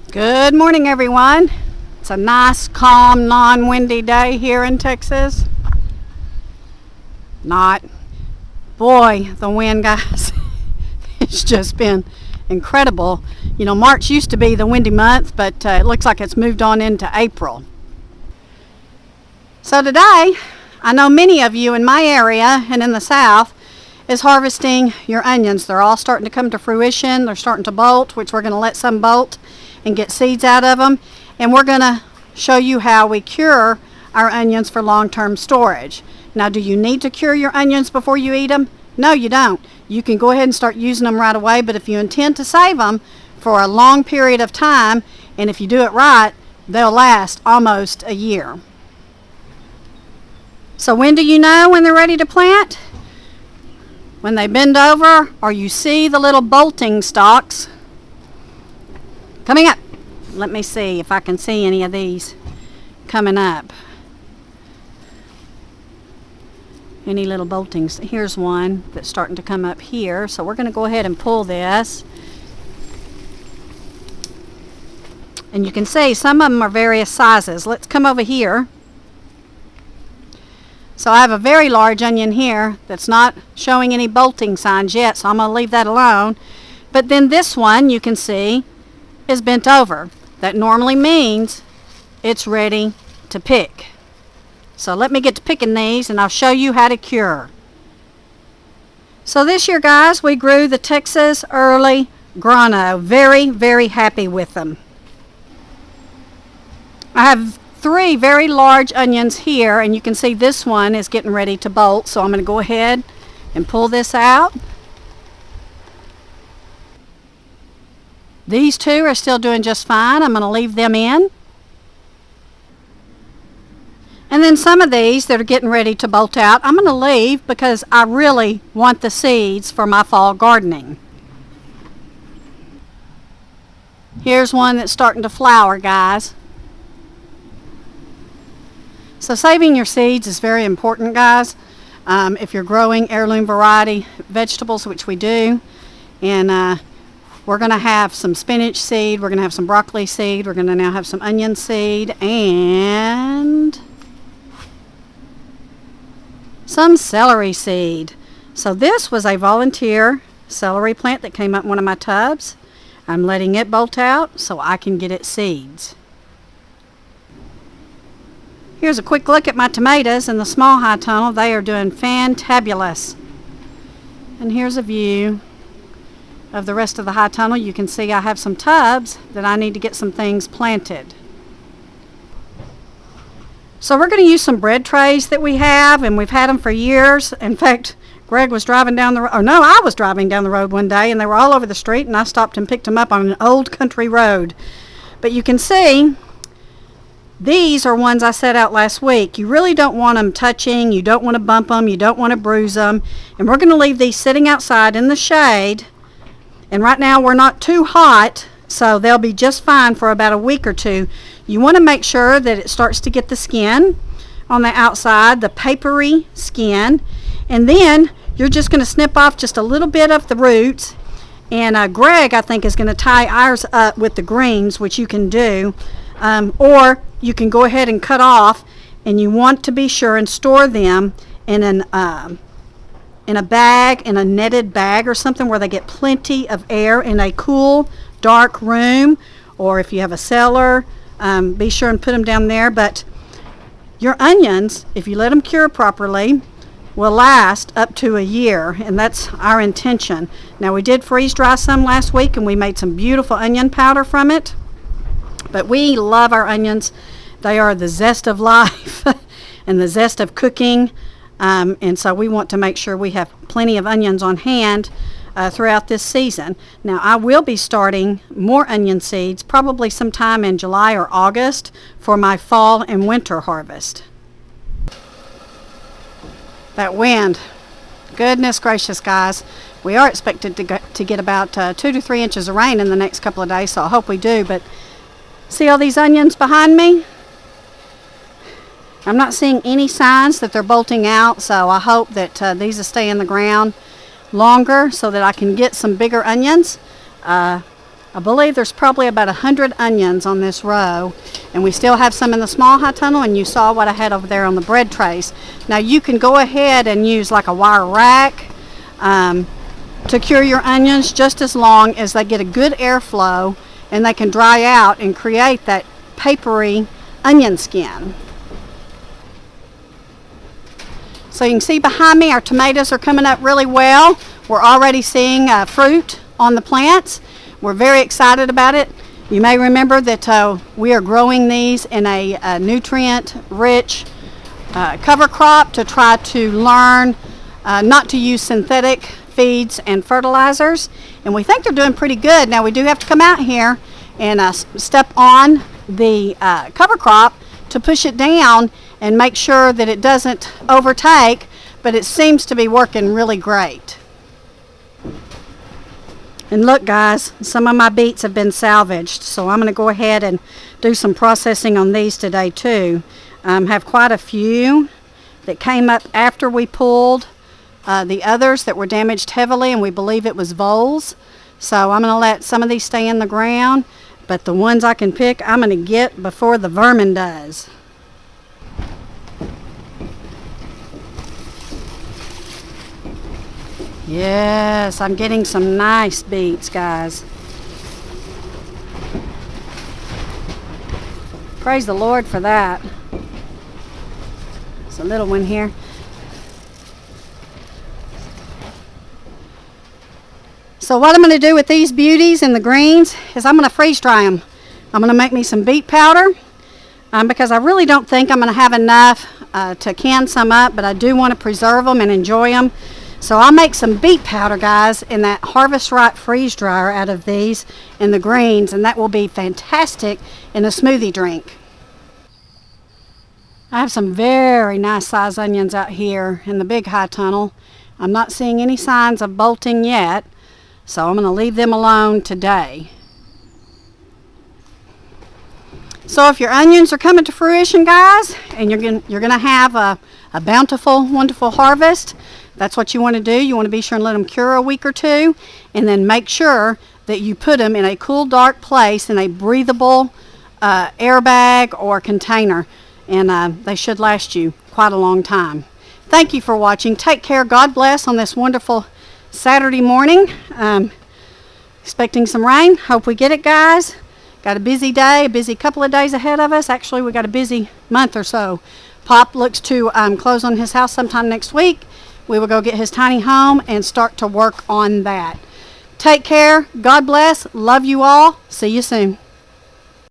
Good morning, everyone. It's a nice, calm, non-windy day here in Texas. Not. Boy, the wind, guys, it's just been incredible. You know, March used to be the windy month, but it looks like it's moved on into April. So today, I know many of you in my area and in the South is harvesting your onions. They're all starting to come to fruition. They're starting to bolt, which we're going to let some bolt and get seeds out of them. And we're going to show you how we cure our onions for long-term storage. Now, do you need to cure your onions before you eat them? No, you don't. You can go ahead and start using them right away, but if you intend to save them for a long period of time, and if you do it right, they'll last almost a year. So when do you know when they're ready to plant? When they bend over or you see the little bolting stalks coming up. Let me see if I can see any of these coming up. Any little boltings. Here's one that's starting to come up here. So we're going to go ahead and pull this. And you can see some of them are various sizes. Let's come over here. So I have a very large onion here that's not showing any bolting signs yet, so I'm going to leave that alone. But then this one, you can see, is bent over. That normally means it's ready to pick. So let me get to picking these and I'll show you how to cure. So this year, guys, we grew the Texas Early Grano. Very, very happy with them. I have 3 very large onions here, and you can see this one is getting ready to bolt. So I'm going to go ahead and pull this out. These 2 are still doing just fine. I'm going to leave them in. And then some of these that are getting ready to bolt out, I'm going to leave because I really want the seeds for my fall gardening. Here's one that's starting to flower, guys. So saving your seeds is very important, guys. If you're growing heirloom variety vegetables, which we do, and we're going to have some spinach seed, we're going to have some broccoli seed, we're going to now have some onion seed, and some celery seed. So this was a volunteer celery plant that came up in one of my tubs. I'm letting it bolt out so I can get its seeds. Here's a quick look at my tomatoes in the small high tunnel. They are doing fantabulous. And here's a view of the rest of the high tunnel. You can see I have some tubs that I need to get some things planted. So we're going to use some bread trays that we have, and we've had them for years. In fact, Greg was driving down the road, or no, I was driving down the road one day, and they were all over the street, and I stopped and picked them up on an old country road. But you can see these are ones I set out last week. You really don't want them touching. You don't want to bump them. You don't want to bruise them. And we're going to leave these sitting outside in the shade. And right now we're not too hot, so they'll be just fine for about a week or 2. You want to make sure that it starts to get the skin on the outside, the papery skin. And then you're just going to snip off just a little bit of the roots. And Greg, I think, is going to tie ours up with the greens, which you can do. Or you can go ahead and cut off, and you want to be sure and store them in a bag, in a netted bag or something where they get plenty of air in a cool, dark room, or if you have a cellar, be sure and put them down there. But your onions, if you let them cure properly, will last up to a year, and that's our intention. Now, we did freeze dry some last week, and we made some beautiful onion powder from it. But we love our onions, They are the zest of life and the zest of cooking. And so we want to make sure we have plenty of onions on hand throughout this season. Now, I will be starting more onion seeds probably sometime in July or August for my fall and winter harvest. That wind, goodness gracious, guys. We are expected to get about 2 to 3 inches of rain in the next couple of days, so I hope we do. But see all these onions behind me? I'm not seeing any signs that they're bolting out, so I hope that these will stay in the ground longer so that I can get some bigger onions. I believe there's probably about 100 onions on this row, and we still have some in the small high tunnel, and you saw what I had over there on the bread trays. Now you can go ahead and use like a wire rack to cure your onions just as long as they get a good airflow and they can dry out and create that papery onion skin. So you can see behind me our tomatoes are coming up really well. We're already seeing fruit on the plants. We're very excited about it. You may remember that we are growing these in a nutrient-rich cover crop to try to learn not to use synthetic feeds and fertilizers. And we think they're doing pretty good. Now we do have to come out here and step on the cover crop to push it down and make sure that it doesn't overtake, but it seems to be working really great. And look, guys, some of my beets have been salvaged, so I'm going to go ahead and do some processing on these today too. Have quite a few that came up after we pulled the others that were damaged heavily, and we believe it was voles. So I'm going to let some of these stay in the ground, but the ones I can pick, I'm going to get before the vermin does. Yes, I'm getting some nice beets, guys. Praise the Lord for that. There's a little one here. So what I'm going to do with these beauties and the greens is I'm going to freeze dry them. I'm going to make me some beet powder because I really don't think I'm going to have enough to can some up, but I do want to preserve them and enjoy them. So I'll make some beet powder, guys, in that Harvest Right freeze dryer out of these and the greens, and that will be fantastic in a smoothie drink. I have some very nice size onions out here in the big high tunnel. I'm not seeing any signs of bolting yet, so I'm going to leave them alone today. So if your onions are coming to fruition, guys, and you're going to have a bountiful, wonderful harvest, that's what you want to do. You want to be sure and let them cure a week or two, and then make sure that you put them in a cool, dark place in a breathable airbag or container, and they should last you quite a long time. Thank you for watching. Take care. God bless on this wonderful Saturday morning. Expecting some rain. Hope we get it, guys. Got a busy day, a busy couple of days ahead of us. Actually, we got a busy month or so. Pop looks to close on his house sometime next week. We will go get his tiny home and start to work on that. Take care. God bless. Love you all. See you soon.